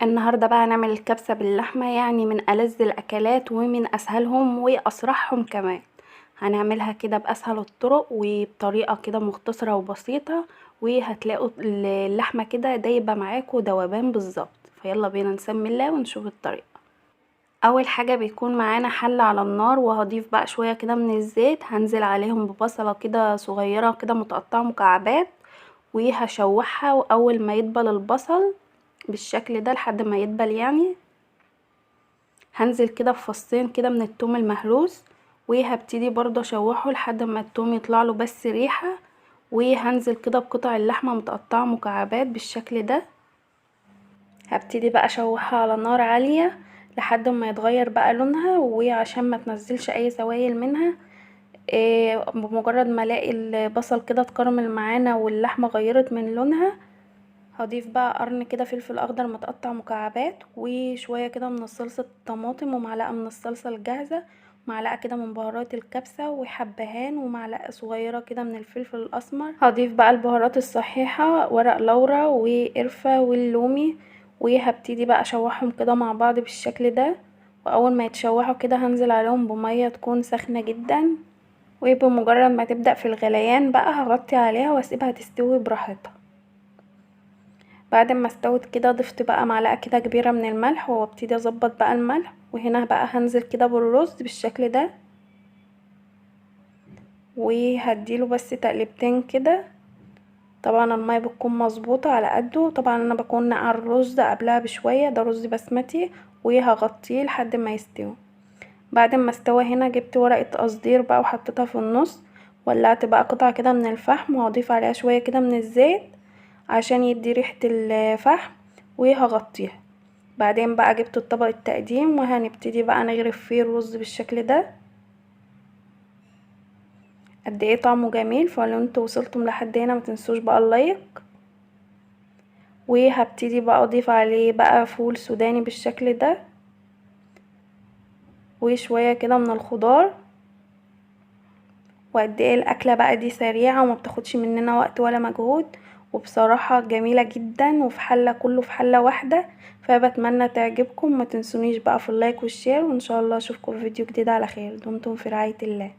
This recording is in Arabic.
النهاردة بقى هنعمل الكبسة باللحمة، يعني من ألذ الأكلات ومن أسهلهم وأسرعهم كمان. هنعملها كده بأسهل الطرق وبطريقة كده مختصرة وبسيطة، وهتلاقوا اللحمة كده دايبة معاكوا دوبان بالظبط. فيلا بينا نسمي الله ونشوف الطريقة. أول حاجة بيكون معانا حلة على النار، وهضيف بقى شوية كده من الزيت، هنزل عليهم ببصلة كده صغيرة كده متقطعة مكعبات، وهشوحها. وأول ما يدبل البصل بالشكل ده لحد ما يدبل يعني، هنزل كده بفصين كده من التوم المهروس، وهبتدي برضه اشوحه لحد ما التوم يطلع له بس ريحه. وهنزل كده بقطع اللحمه متقطعه مكعبات بالشكل ده، هبتدي بقى اشوحها على نار عاليه لحد ما يتغير بقى لونها، وعشان ما تنزلش اي سوائل منها. بمجرد ما الاقي البصل كده اتكرمل معانا واللحمه غيرت من لونها، هضيف بقى قرن كده فلفل اخضر متقطع مكعبات، وشويه كده من صلصه الطماطم، ومعلقه من الصلصه الجاهزه، ومعلقه كده من بهارات الكبسه، وحبهان، ومعلقه صغيره كده من الفلفل الاسمر. هضيف بقى البهارات الصحيحه، ورق لورا وقرفه واللومي، وهبتدي بقى اشوحهم كده مع بعض بالشكل ده. واول ما يتشوحوا كده هنزل عليهم بميه تكون سخنه جدا، وبمجرد ما تبدأ في الغليان بقى هغطي عليها واسيبها تستوي براحتها. بعد ما استوت كده ضفت بقى معلقه كده كبيره من الملح، وابتدي اظبط بقى الملح. وهنا بقى هنزل كده بالرز بالشكل ده، وهديله بس تقلبتين كده. طبعا الميه بتكون مظبوطه على قده، طبعا انا بكون نقع الرز قبلها بشويه، ده رز بسمتي، وهغطيه لحد ما يستوي. بعد ما استوى هنا جبت ورقه قصدير بقى وحطيتها في النص، ولعت بقى قطعه كده من الفحم، وهضيف عليها شويه كده من الزيت عشان يدي ريحه الفحم، وهغطيها. بعدين بقى جبت الطبق التقديم، وهنبتدي بقى نغرف فيه الرز بالشكل ده. قد ايه طعمه جميل. فلو انتوا وصلتم لحد هنا متنسوش بقى اللايك. وهبتدي بقى اضيف عليه بقى فول سوداني بالشكل ده، وشوية كده من الخضار. وقد ايه الاكله بقى دي سريعه وما بتاخدش مننا وقت ولا مجهود، وبصراحه جميله جدا، وفي حله كله في حله واحده. فبتمنى تعجبكم. ما تنسونيش بقى في اللايك والشير، وان شاء الله اشوفكم في فيديو جديد على خير. دمتم في رعايه الله.